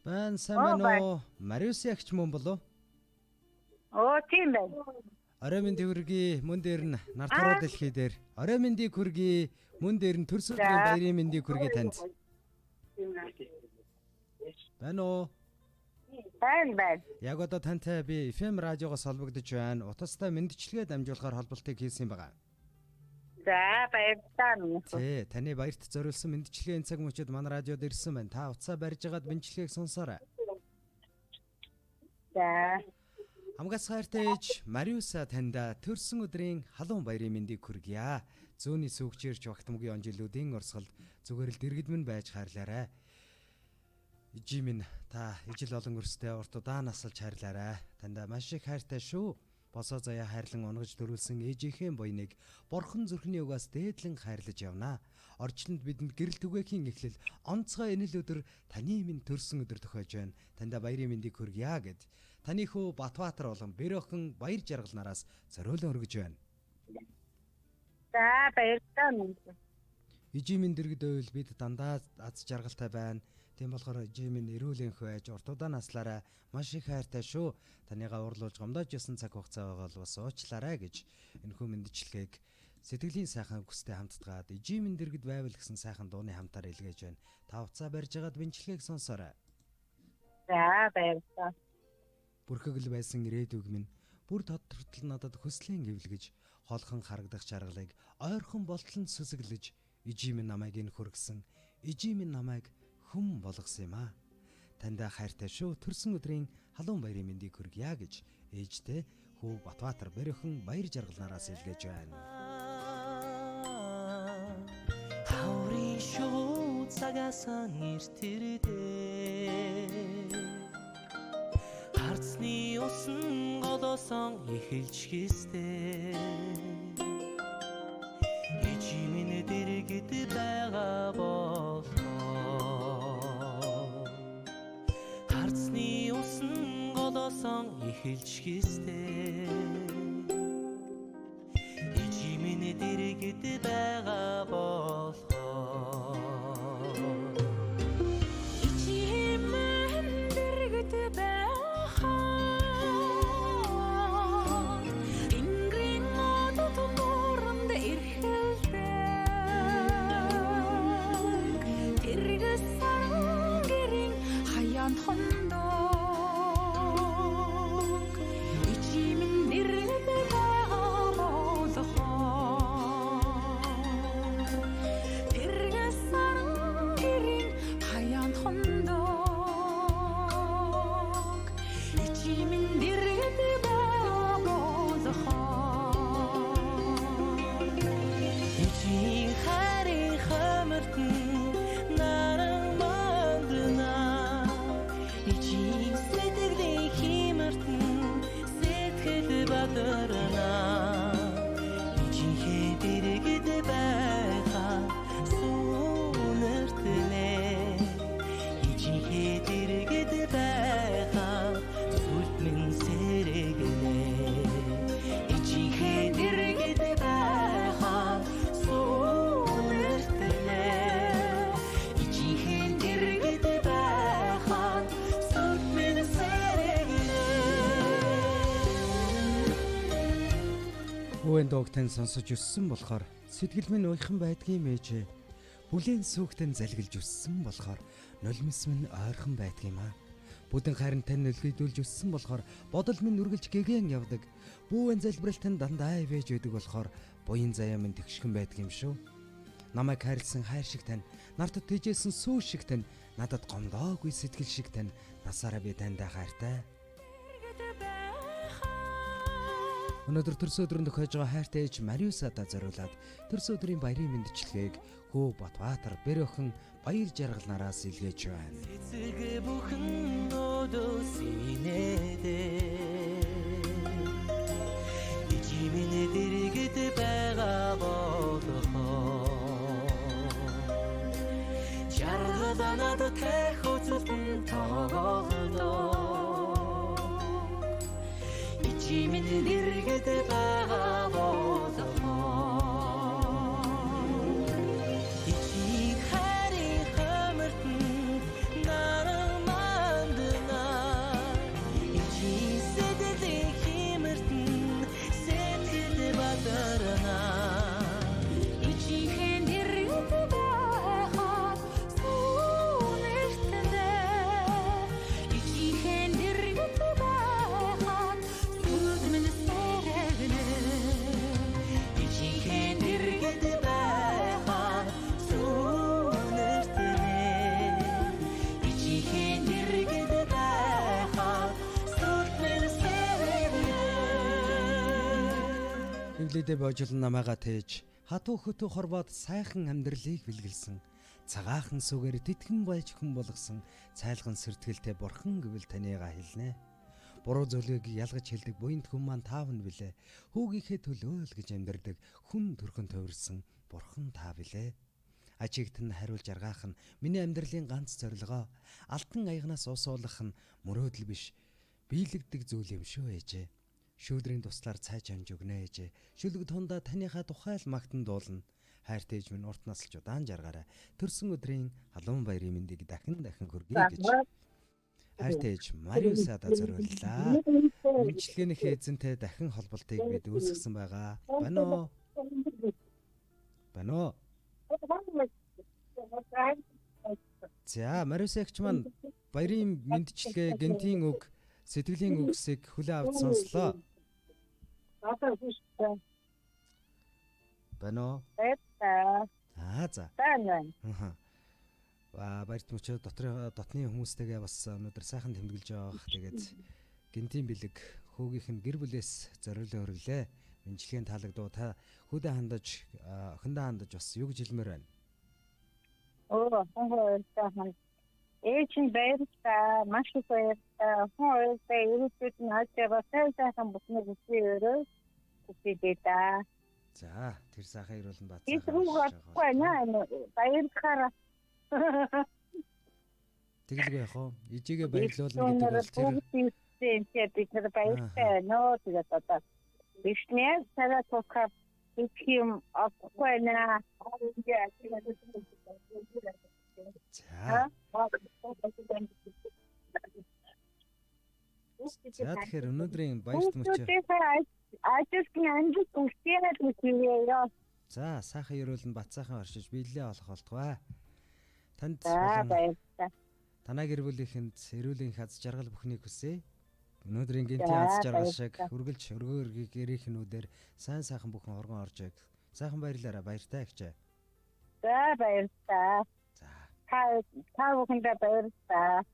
Сайн байна уу? Мариус ягч мөн болов? Тийм байна. Орой мэндийг хүргэе. Мөн дээр нь нарт ороо дэлхий дээр. Орой мэндийг хүргэе. Мөн дээр нь төрсөн өдрийн баярын мэндийг хүргэе танд. Байна уу? Байна. Яг одоо тантай би FM радиогоос холбогдож байна. Утастай мэндчилгээ дамжуулахаар холболтыг хийсэн байгаа. За баярлалаа. Таны баярт зориулсан мэндчилгээ цаг мөчид манай радиод ирсэн байна. Та утсаа барьж агаад мэндчилгээг сонсоорой. За. Хамгаас хайртай ээж Мариуса танда төрсөн өдрийн халуун баярын мэндийг хүргье. Зүүнний сүгчээрч багтамгийн он жилүүдийн орсголд зүгээр л дэргэд минь байж хайрлаарай. Ижимэн та ижил олон өрстэй урт удаан насалж хайрлаарай. Танда маш их хайртай шүү. Босоо заяа хайрлан унгаж дөрүүлсэн ээжийнхээ буйныг борхон зүрхний угаас дээдлэн хайрлаж явнаа. Орчлонд бидэнд гэрэл түгээхийн эхлэл онцгой энэл өдөр таны минь төрсөн өдөр тохиож байна. Танда баярын мэндийг хүргье гэд. Таны хүү Батбаатар болон бэр охин баяр жаргал нараас зориулан өргөж байна. За баярлалаа. Ижимэн дэргэд байвал бид дандаа аз жаргалтай байна. Тийм болохоор ижимэн эрүүлэнх байж урт удаан наслаараа маш их хайртай шүү. Таныгаа урлуулж гомдоож ясан цаг хугацаа байгаа бол бас уучлаарай гэж энэхүү мэндчилгээг сэтгэлийн сайхан хүстэй хамтдгаад ижимэн дэргэд байвал гэсэн сайхан дууны хамтаар илгээж байна. Та уцаа барьж агаад мэндчилгээг сонсоорой. За баярлалаа. Бүрхэгэл байсан ирээдүг минь бүр тодтортол надад хүслийн эвлэгэж холхон харагдах чаргалыг ойрхон болтлон сүсэглэж ижимэн намайг ин хүргсэн. Ижимэн намайг хүм болгосон юм а. Тандаа хайртай шүү. Төрсөн өдрийн халуун баярын мэндийг хүргье гэж ээжтэй хүү Батбаатар бэр охин баяр жаргалнаараас илгээж байна. Хаврын шүү цагаасан иртэрдээ харцны усан голоосон эхэлж гистэй ижимэн дэргэд байгаа бол харцны усан голоосон эхэлж гистэй ижимэн дэргэд байгаа бол Өвөн догтэн сонсож өссөн болохоор сэтгэл минь уйхан байдгийн мээжээ. Бүлийн сүхтэн залгилж өссөн болохоор нулимс минь ойрхон байдгийм аа. Бүдэн харинтай нөлгийдүүлж өссөн болохоор бодол минь үргэлж гэгэн явдаг. Бүүвэн залбиралтанд дандаа ивэж байдаг болохоор буян заяа минь тэгшхэн байдгийм шүү. Намайг хайрлсан хайр шиг тань, нарт тэжээсэн сүү шиг тань, надад гомдоогүй сэтгэл шиг тань, насаараа би таньдаа хайртай. Өнөөдөр төрсөн өдрөнд тохиож байгаа хайртай ээж Мариусадаа зориулаад төрсөн өдрийн баярын мэндчилгээг хүү Батбаатар бэр охин баяр жаргалнаараас илгээж байна. Эцэг бүхэн өдөөс инээдээ ижимэн дэргэд байгаа болохоо жаргалаа надад тэх үзэлтэн тоглоо ижимэн дэргэд байгаа болохоо ижиг харин хамартан наран маань ивлидэ боожлон намайгаа тээж хатуу хөтөө хорвоод сайхан амьдралыг бэлгэлсэн. Цагаахан сүгээр тэтгэн байж хүн болгосон цайлган сэртгэлтэй бурхан гэвэл танийгаа хэлнэ. Буруу зөвлөгийг ялгаж хэлдэг буянт хүн маань таав нь билээ. Хүүгийнхээ төлөө л гэж амьдардаг хүн төрхөн тойрсон бурхан таа билээ. Ачигт нь хариулж аргаах нь миний амьдралын ганц зорилгоо. Алтан аягнаас ус уулгах нь мөрөөдөл биш. Биелэгдэг зүйл юм шүү ээжээ. Шүүдрийн туслаар цайж амж өгнө ээжээ. Шүлэг тундаа таныхаа тухай л магтан дуулна. Хайртай ээж минь урт насалж удаан жаргаарай. Төрсөн өдрийн халуун баярын мэндийг дахин хүргэе гэж. Хайртай ээж Мариусада зориуллаа. Мэнчилгээнийхээ эзэнтэй дахин холболтыг бид үүсгэсэн байгаа. Байна уу? Байна уу? За, Мариусагч маань баярын мэндчилгээ гэнтийн үг, сэтгэлийн үгсийг хүлээн авч сонслоо. Байна уу? За. Байна. Баярт мөчөө дотны хүмүүстэйгээ бас өнөөдөр сайхан тэмдэглэж байгаа. Тэгээд гэнтийн бэлэг хүүгийнх нь гэр бүлээс зориулсан хөрглөө. Мэнчилгээний таалагдуу та охиндоо хандаж бас юу гэж хэлмээр байна? Хонхоо ээж нь баярлалаа. Маш их баярлалаа. Хонхоо ирээдүйд нь хажаа сайхан бүхний өсөөрөө үсэдээ та. За, тэр сайхан ирүүлэн бат сайхан. Ихэвгүй наа баярлахаараа. Тэгэлгүй яах вэ? Ижигээ баярлуулна гэдэг бол тэр бид нар баяртай нөө тэгээд одоо бишнээ сара тохап юм авахгүй наа. За. За тэгэхээр өнөөдрийн баярт мөчөө. За, сайхан ирүүлэн бат сайхан оршиж биелээ олох болтугай. Танд баярлалаа. Танай гэр бүлийнхэнд эрүүлийн хаз жаргал бүхнийг хүсье. Өнөөдрийн гинтийн хаз жаргал шиг үргэлж өргөөр гэрийнхнүүдээр сайн сайхан бүхэн оргон орж байг. Сайхан баярлаарай, баяртай агчаа. За баярлалаа. За. Та бүхэндээ баярлалаа.